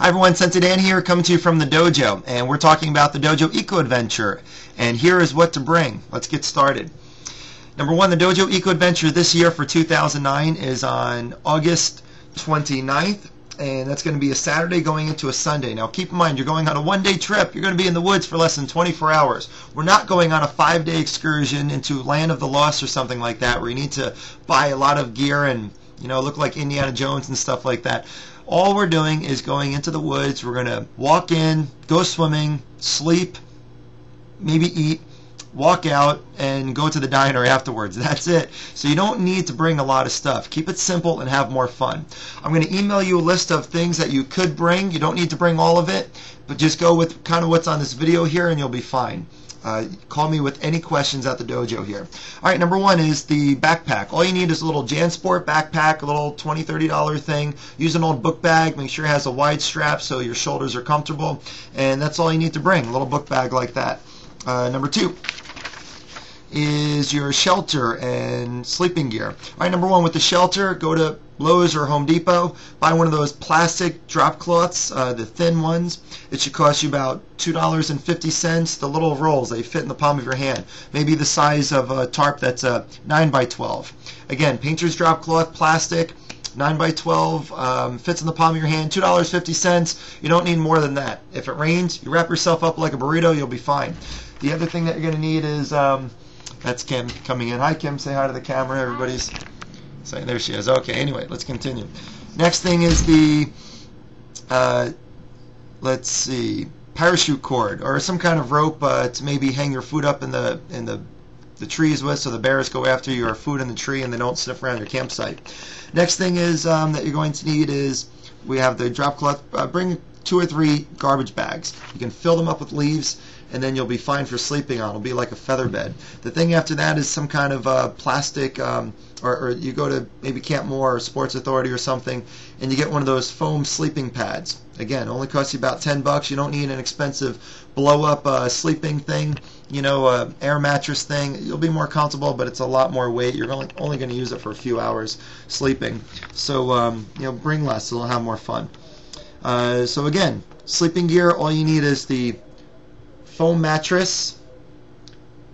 Hi everyone, Sensei Dan here, coming to you from the dojo, and we're talking about the TheDOJO Eco Adventure, and here is what to bring. Let's get started. Number one, the TheDOJO Eco Adventure this year for 2009 is on August 29th, and that's going to be a Saturday going into a Sunday. Now keep in mind, you're going on a one-day trip. You're going to be in the woods for less than 24 hours. We're not going on a 5-day excursion into Land of the Lost or something like that, where you need to buy a lot of gear and look like Indiana Jones and stuff like that. All we're doing is going into the woods. We're going to walk in, go swimming, sleep, maybe eat, walk out, and go to the diner afterwards. That's it. So you don't need to bring a lot of stuff. Keep it simple and have more fun. I'm going to email you a list of things that you could bring. You don't need to bring all of it, but just go with kind of what's on this video here and you'll be fine. Call me with any questions at the dojo here. Alright, number one is the backpack. All you need is a little JanSport backpack, a little $20, $30 thing. Use an old book bag. Make sure it has a wide strap so your shoulders are comfortable. And that's all you need to bring, a little book bag like that. Number two is your shelter and sleeping gear. Alright, number one, with the shelter, go to Lowe's or Home Depot, buy one of those plastic drop cloths, the thin ones. It should cost you about $2.50. The little rolls, they fit in the palm of your hand. Maybe the size of a tarp that's 9 by 12. Again, painter's drop cloth, plastic, 9 by 12, fits in the palm of your hand, $2.50. You don't need more than that. If it rains, you wrap yourself up like a burrito, you'll be fine. The other thing that you're going to need is, that's Kim coming in. Hi Kim, say hi to the camera. Everybody's saying, there she is. Okay, anyway, let's continue. Next thing is the, let's see, parachute cord or some kind of rope to maybe hang your food up in the trees with, so the bears go after your food in the tree and they don't sniff around your campsite. Next thing is that you're going to need is, we have the drop cloth. Bring 2 or 3 garbage bags. You can fill them up with leaves, and then you'll be fine for sleeping on. It'll be like a feather bed. The thing after that is some kind of plastic, or you go to maybe Camp Moore or Sports Authority or something, and you get one of those foam sleeping pads. Again, only costs you about $10. You don't need an expensive blow-up sleeping thing, air mattress thing. You'll be more comfortable, but it's a lot more weight. You're only going to use it for a few hours sleeping. So, bring less, so you'll have more fun. So again, sleeping gear, all you need is the foam mattress,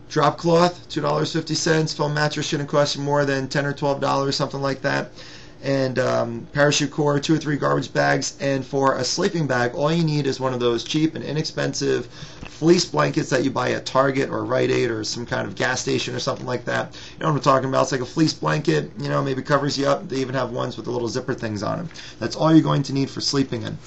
drop cloth, $2.50. Foam mattress shouldn't cost you more than $10 or $12, something like that. And parachute cord, 2 or 3 garbage bags. And for a sleeping bag, all you need is one of those cheap and inexpensive fleece blankets that you buy at Target or Rite Aid or some kind of gas station or something like that. You know what I'm talking about? It's like a fleece blanket, maybe covers you up. They even have ones with the little zipper things on them. That's all you're going to need for sleeping in.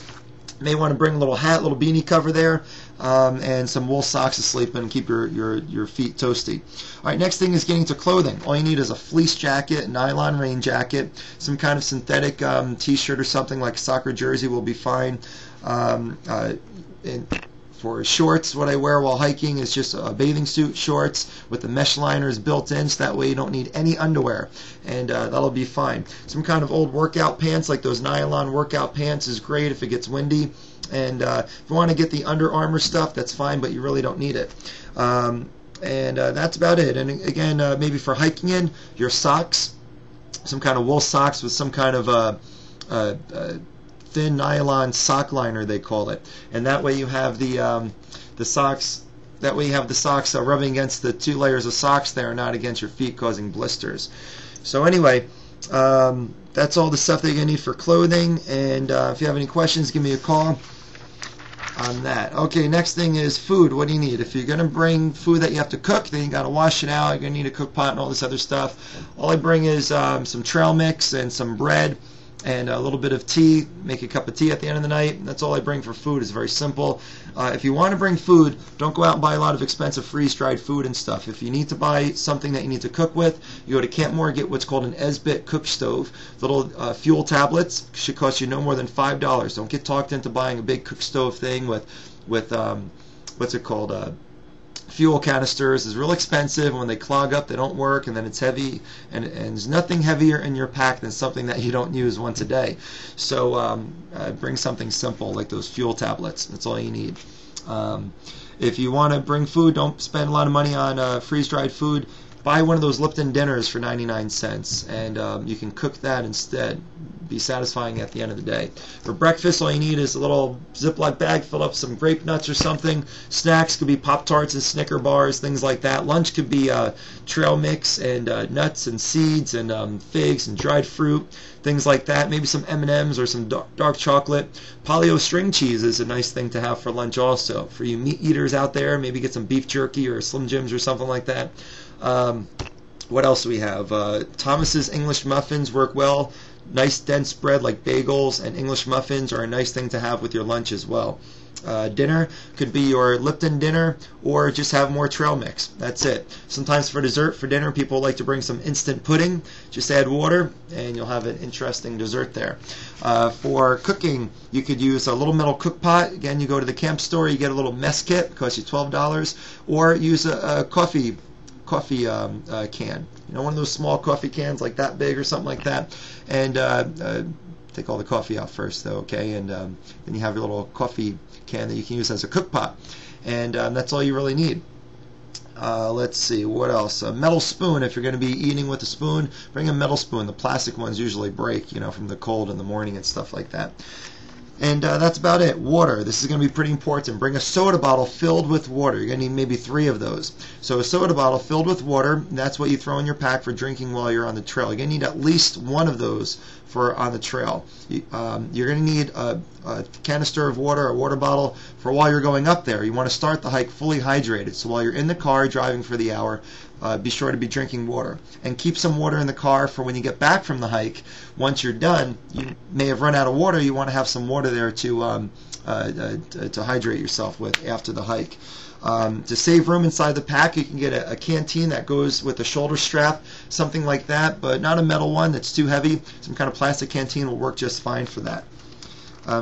You may want to bring a little hat, little beanie cover there, and some wool socks to sleep in and keep your feet toasty. All right, next thing is getting to clothing. All you need is a fleece jacket, nylon rain jacket, some kind of synthetic t-shirt or something like a soccer jersey will be fine. For shorts, what I wear while hiking is just a bathing suit shorts with the mesh liners built in, so that way you don't need any underwear, and that'll be fine. Some kind of old workout pants, like those nylon workout pants, is great if it gets windy. And if you want to get the Under Armour stuff, that's fine, but you really don't need it. And that's about it. And again, maybe for hiking in, your socks, some kind of wool socks with some kind of thin nylon sock liner, they call it, and that way you have the socks. That way you have the socks rubbing against the 2 layers of socks there, not against your feet, causing blisters. So anyway, that's all the stuff that you're gonna need for clothing. And if you have any questions, give me a call on that. Okay, next thing is food. What do you need? If you're gonna bring food that you have to cook, then you gotta wash it out. You're gonna need a cook pot and all this other stuff. All I bring is some trail mix and some bread and a little bit of tea. Make a cup of tea at the end of the night. That's all I bring for food. It's very simple. If you want to bring food, don't go out and buy a lot of expensive freeze-dried food and stuff. If you need to buy something that you need to cook with, you go to Camp Moore, get what's called an Esbit cook stove. Little fuel tablets should cost you no more than $5. Don't get talked into buying a big cook stove thing with what's it called? Fuel canisters is real expensive, and when they clog up they don't work, and then it's heavy, and there's nothing heavier in your pack than something that you don't use once a day. So bring something simple like those fuel tablets. That's all you need. If you want to bring food, don't spend a lot of money on freeze-dried food. Buy one of those Lipton dinners for 99 cents, and you can cook that instead. be satisfying at the end of the day. For breakfast, all you need is a little Ziploc bag, fill up some grape nuts or something. Snacks could be Pop-Tarts and Snicker bars, things like that. Lunch could be trail mix and nuts and seeds and figs and dried fruit, things like that. Maybe some M&Ms or some dark chocolate. Polio string cheese is a nice thing to have for lunch also. For you meat eaters out there, maybe get some beef jerky or Slim Jims or something like that. What else do we have? Thomas's English muffins work well. Nice dense bread like bagels and English muffins are a nice thing to have with your lunch as well. Dinner could be your Lipton dinner, or just have more trail mix. That's it. Sometimes for dessert, for dinner, people like to bring some instant pudding. Just add water and you'll have an interesting dessert there. For cooking, you could use a little metal cook pot. Again, you go to the camp store, you get a little mess kit, it costs you $12, or use a coffee can, one of those small coffee cans like that big or something like that, and take all the coffee out first though, okay, and then you have your little coffee can that you can use as a cook pot, and that's all you really need. Let's see, what else? A metal spoon. If you're going to be eating with a spoon, bring a metal spoon. The plastic ones usually break, from the cold in the morning and stuff like that. And that's about it. Water. This is going to be pretty important. Bring a soda bottle filled with water. You're going to need maybe 3 of those. So a soda bottle filled with water, that's what you throw in your pack for drinking while you're on the trail. You're going to need at least 1 of those for on the trail. You're going to need a canister of water, a water bottle, for while you're going up there. You want to start the hike fully hydrated. So while you're in the car driving for the hour, be sure to be drinking water. And keep some water in the car for when you get back from the hike. Once you're done, you may have run out of water. You want to have some water there to hydrate yourself with after the hike. To save room inside the pack, you can get a canteen that goes with a shoulder strap, something like that, but not a metal one that's too heavy. Some kind of plastic canteen will work just fine for that.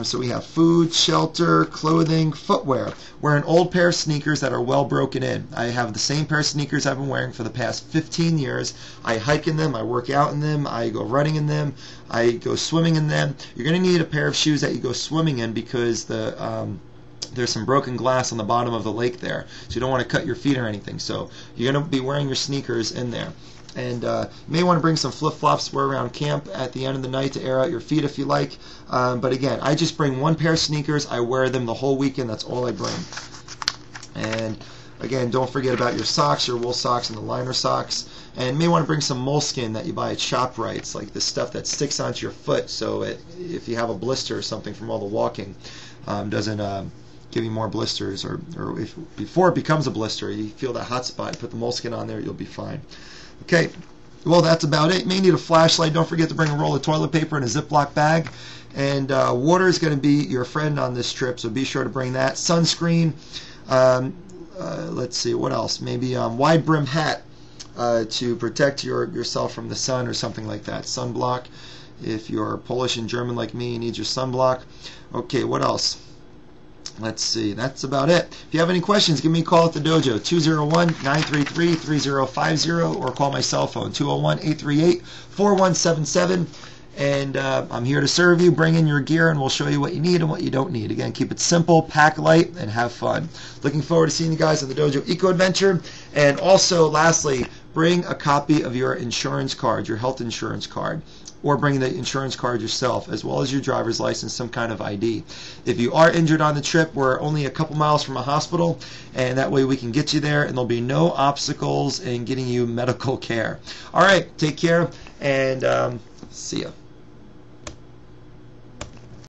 So we have food, shelter, clothing, footwear. Wear an old pair of sneakers that are well broken in. I have the same pair of sneakers I've been wearing for the past 15 years. I hike in them, I work out in them, I go running in them, I go swimming in them. You're going to need a pair of shoes that you go swimming in because there's some broken glass on the bottom of the lake there, so you don't want to cut your feet or anything. So you're going to be wearing your sneakers in there. And you may want to bring some flip-flops to wear around camp at the end of the night to air out your feet if you like. But again, I just bring 1 pair of sneakers. I wear them the whole weekend. That's all I bring. And again, don't forget about your socks, your wool socks, and the liner socks. And you may want to bring some Moleskine that you buy at ShopRite. It's like the stuff that sticks onto your foot, so if you have a blister or something from all the walking, doesn't give you more blisters, or if before it becomes a blister, you feel that hot spot, put the Moleskine on there, you'll be fine. Okay, well, that's about it. You may need a flashlight. Don't forget to bring a roll of toilet paper in a Ziploc bag. And water is going to be your friend on this trip, so be sure to bring that. Sunscreen. Let's see, what else? Maybe wide brim hat to protect yourself from the sun or something like that. Sunblock. If you're Polish and German like me, you need your sunblock. Okay, what else? Let's see, that's about it. If you have any questions, give me a call at the dojo, 201-933-3050, or call my cell phone, 201-838-4177. And I'm here to serve you. Bring in your gear and we'll show you what you need and what you don't need. Again, keep it simple, pack light, and have fun. Looking forward to seeing you guys on the Dojo Eco Adventure. And also, lastly, bring a copy of your insurance card, your health insurance card, or bring the insurance card yourself, as well as your driver's license, some kind of ID. If you are injured on the trip, we're only a couple miles from a hospital, and that way we can get you there, and there'll be no obstacles in getting you medical care. All right, take care, and see ya.